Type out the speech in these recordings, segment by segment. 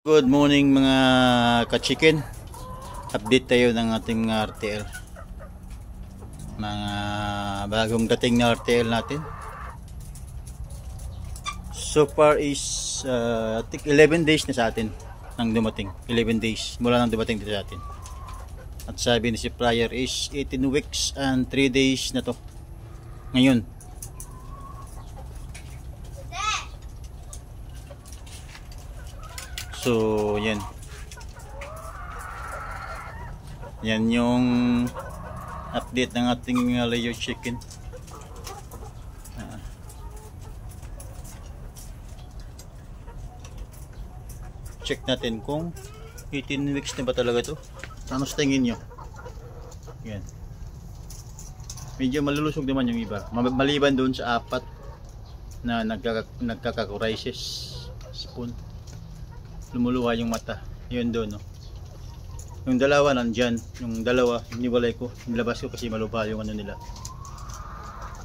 Good morning mga ka-chicken. Update tayo ng ating RTL. Mga bagong dating na RTL natin. So far is I think 11 days na sa atin nang dumating. 11 days mula nang dumating dito sa atin. At sabi ni supplier is 18 weeks and 3 days na to. Ngayon. So, yan. Yan yung update ng ating layer chicken. Check natin kung 18 weeks na ba talaga to. Ano sa tingin nyo? Yan. Medyo malulusog naman yung iba. Maliban doon sa apat na nagkaka-crisis spoon. Lumuluha yung mata. Yun doon, no. Yung dalawa nandyan. Yung dalawa, iniwalay ko. Nilabas ko kasi maluha yung ano nila.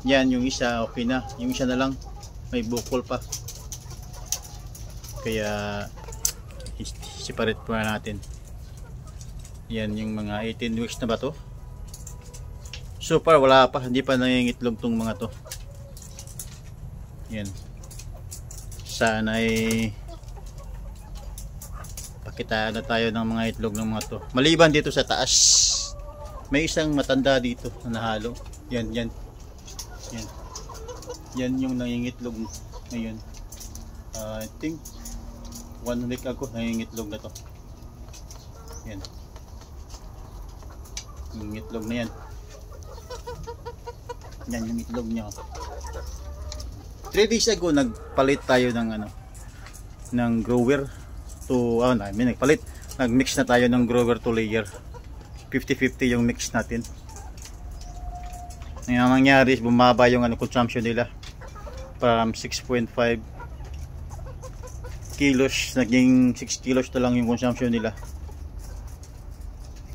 Yan, yung isa okay na. Yung isa na lang, may bukol pa. Kaya, separate po na natin. Yan, yung mga 18 weeks na ba to? So far, wala pa. Hindi pa nangingitlog tong mga to. Yan. Sana ay pakitaan na tayo ng mga itlog ng mga to. Maliban dito sa taas, may isang matanda dito na nahalo. Yan, yan. Yan. Yan yung nangingitlog ngayon. I think 1 week ago nangingitlog na to. Yan. Yung itlog na yan. Yan yung itlog niya. 3 days ago nagpalit tayo ng ano, ng grower to nagmix na tayo ng grower to layer. 50-50 yung mix natin. Ang nangyari is bumaba yung consumption nila from 6.5 kilos naging 6 kilos na lang yung consumption nila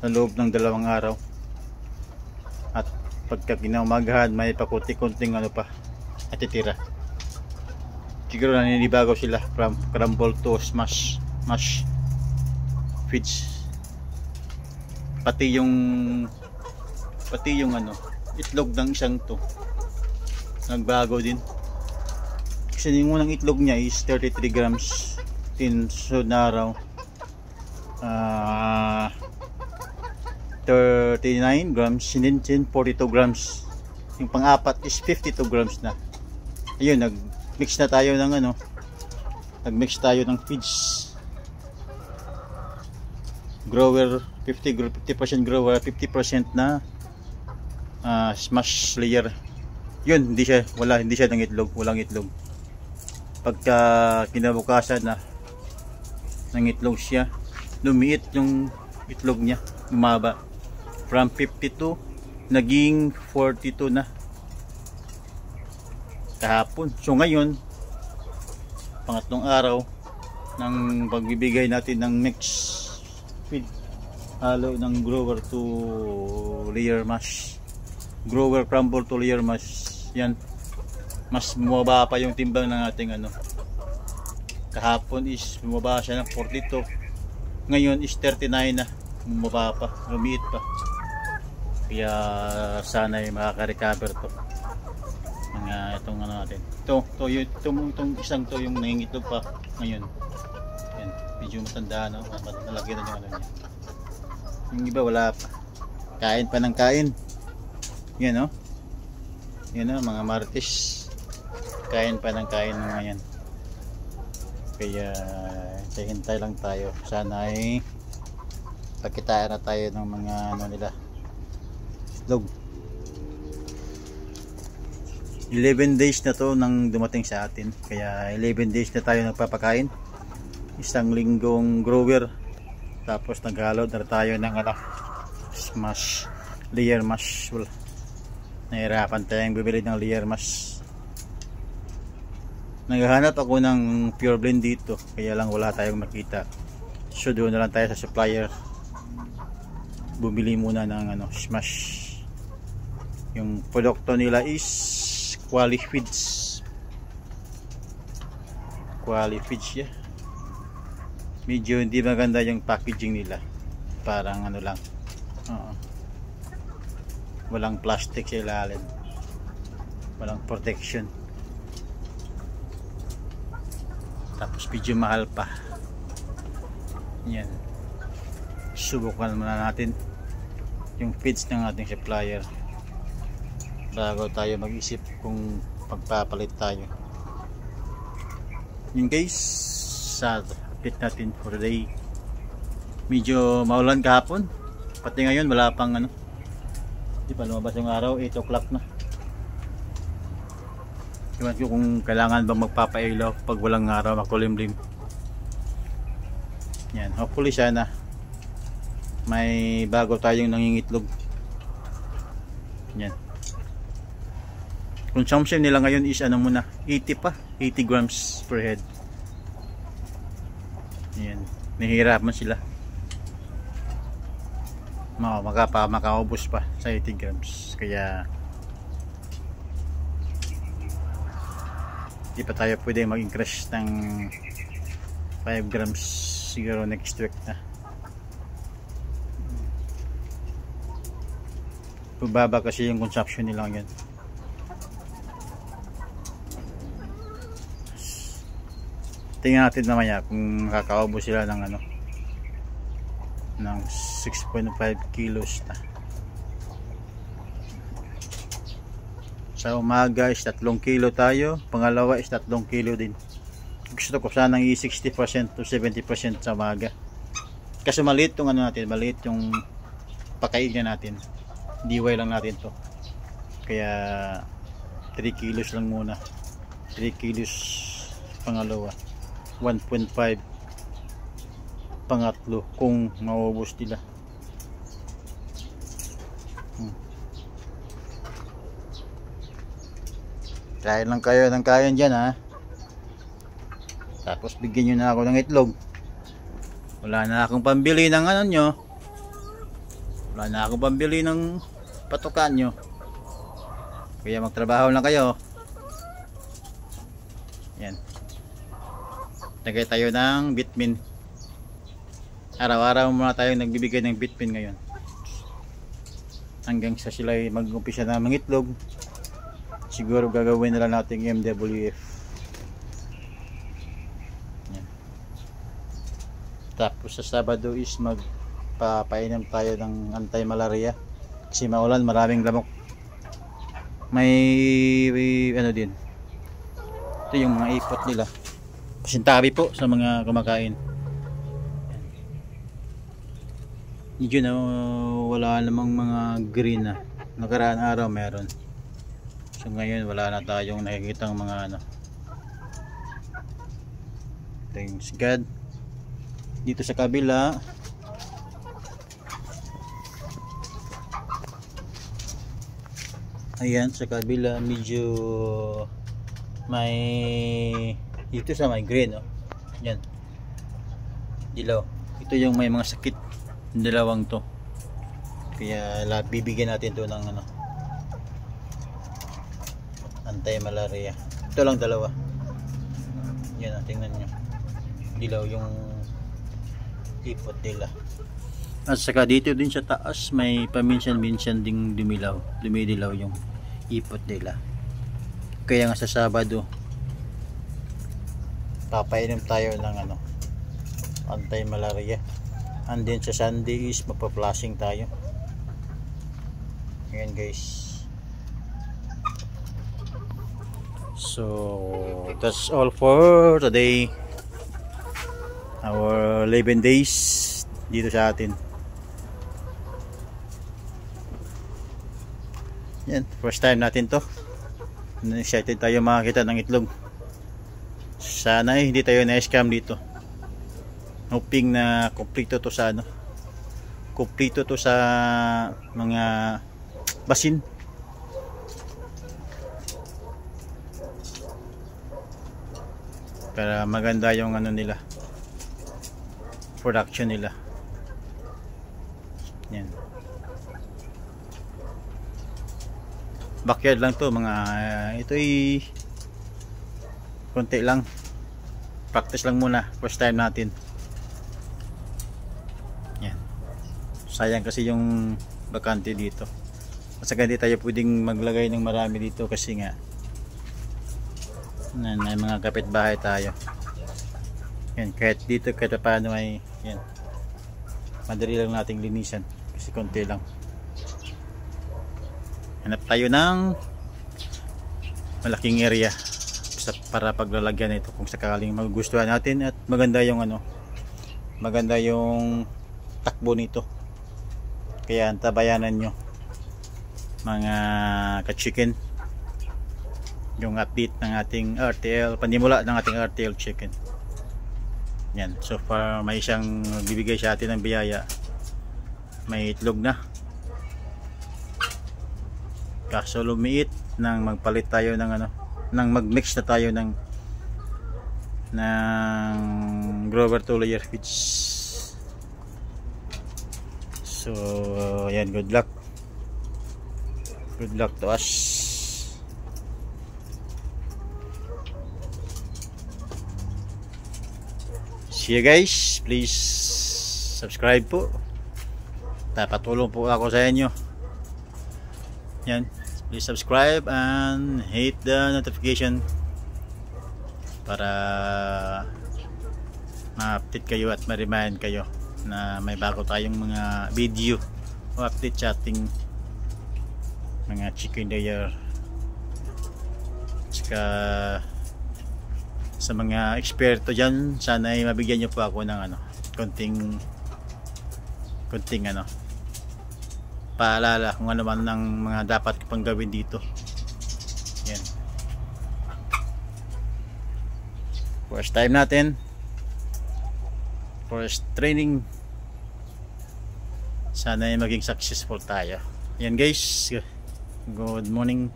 sa loob ng 2 araw. At pagka kinaumagahan may pakunti-kunting pa natitira. Siguro naninibago sila from crumble to smash feeds. Pati yung itlog ng isang to nagbago din. Kasi yung unang itlog niya is 33 grams in sunod na araw 39 grams, and then 42 grams. Yung pang-apat is 52 grams na. Ayun, nag-mix na tayo ng nag-mix tayo ng feeds. Grower 50% grower, 50% na smash layer. Yun, hindi siya ng itlog, walang itlog. Pagka kinabukasan na ng itlog siya, lumiit yung itlog niya, lumaba from 52 naging 42 na kahapon. So ngayon, pangatlong araw ng pagbibigay natin ng mix feed, halo ng grower to layer mash, grower crumble to layer mash. Yan, mas bumaba pa yung timbang ng ating kahapon is bumaba siya ng 42, ngayon is 39 na, bumaba pa, lumiit pa. Kaya sana ay makaka-recover to itong natin. Itong isang to yung nangingitlog pa ngayon. Yan, medyo matanda na, nalagyan na yung niya. Yung iba wala pa. Kain pa ng kain. Yan yan mga martis. Kain pa ng kain mga yan. Kaya hintay lang tayo. Sana ay pakitaan na tayo ng mga nila itlog. 11 days na to nang dumating sa atin. Kaya 11 days na tayo nagpapakain. Isang linggong grower. Tapos naghalo na tayo ng smash layer mash. Nahirapan tayong bibili ng layer mash. Naghahanap ako ng pure blend dito, kaya lang wala tayong makita. So doon na lang tayo sa supplier. Bumili muna ng smash. Yung produkto nila is Quali Feeds. Quali Feeds, yeah. medyo hindi maganda yung packaging nila, parang ano lang, walang plastic sa ilalim, walang protection, tapos medyo mahal pa. Yan, subukan muna natin yung feeds ng ating supplier bago tayo mag-isip kung pagpapalit tayo. Yun guys, sa update natin for today. Medyo maulan kahapon, pati ngayon wala pang ano, di pa lumabas yung araw, 8 o'clock na. Iwan ko kung kailangan bang magpapailaw pag walang araw, makulimlim. Yan, hopefully sana may bago tayong nangingitlog. Yan, consumption nila ngayon is ano muna, 80 grams per head. Yan, nahihirapan sila, makaubos pa sa 80 grams, kaya di pa tayo pwede mag-increase ng 5 grams siguro next week na. Bubaba kasi yung consumption nila ngayon. Tingnan natin mamaya kung makakaubos sila ng ano, ng 6.5 kilos na. Sa umaga is 3 kilo tayo, pangalawa is 3 kilo din. Gusto ko sanang i-60% to 70% sa umaga, kasi maliit yung ano natin, maliit yung pakainin natin, DIY lang natin to, kaya 3 kilos lang muna, 3 kilos pangalawa, 1.5 pangatlo kung maubos nila. Kain lang kayo ng kain dyan, ha, tapos bigyan nyo na ako ng itlog. Wala na akong pambili ng ano nyo, wala na akong pambili ng patukan nyo, kaya magtrabaho lang kayo. Yan, tagay tayo ng vitamin. Araw-araw muna tayong nagbibigay ng vitamin ngayon, hanggang sa sila mag-umpisa na mangitlog. Siguro gagawin nila natin MWF. Yan. Tapos sa Sabado is magpapainom tayo ng anti-malaria, kasi maulan, maraming lamok. May ano din, ito yung mga ipot nila, pasintabi po sa mga kumakain. Medyo na wala namang mga green na. Nakaraan araw meron, so ngayon wala na tayong nakikitang mga ano. Thanks God. Dito sa kabila, ayan, sa kabila medyo may, dito sa may green, oh. Yan, dilaw, ito yung may mga sakit, dalawang to, kaya bibigyan natin to ng ano, anti-malaria. Ito lang dalawa. Yan, tingnan nyo, dilaw yung ipot nila. At saka dito din sa taas may paminsan-minsan ding dumidilaw yung ipot nila. Kaya nga sa Sabado papainom tayo ng ano, anti-malaria. And then sa Sunday is mapaplasing tayo. Ayan guys. So that's all for today. Our 11 days dito sa atin. Yan, first time natin to. Excited tayo makakita ng itlog. Sana hindi tayo na-scam dito. Hoping na kompleto to sa ano, kompleto to sa mga basin. Para maganda yung ano nila, production nila. Yan. Backyard lang to mga, ito'y konti lang. Practice lang muna, first time natin. sayang kasi yung bakante dito. At saka hindi tayo pwedeng maglagay ng marami dito kasi nga may mga kapitbahay tayo. Yan, kahit dito kahit paano ay yan, madali lang nating linisan kasi konti lang. Hanap tayo ng malaking area para paglalagyan ito kung sakaling magugustuhan natin at maganda yung maganda yung takbo nito. Kaya antabayanan nyo mga ka-chicken yung update ng ating RTL, panimula ng ating RTL chicken. Yan, so far may isang bibigay sa atin ng biyaya, may itlog na, kaso lumiit nang magpalit tayo ng nang mag-mix na tayo ng Grover 2 layer feeds. So yan, good luck to us. See you guys, please subscribe po, tapatulong po ako sa inyo. Yan, please subscribe and hit the notification para ma-update kayo at ma-remind kayo na may bago tayong mga video o update chatting mga chicken layer. Saka sa mga eksperto dyan, sana ay mabigyan nyo po ako ng konting paalala kung ano man ng mga dapat pang gawin dito. Yan, first time natin, first training, sana ay maging successful tayo. Yan guys, good morning.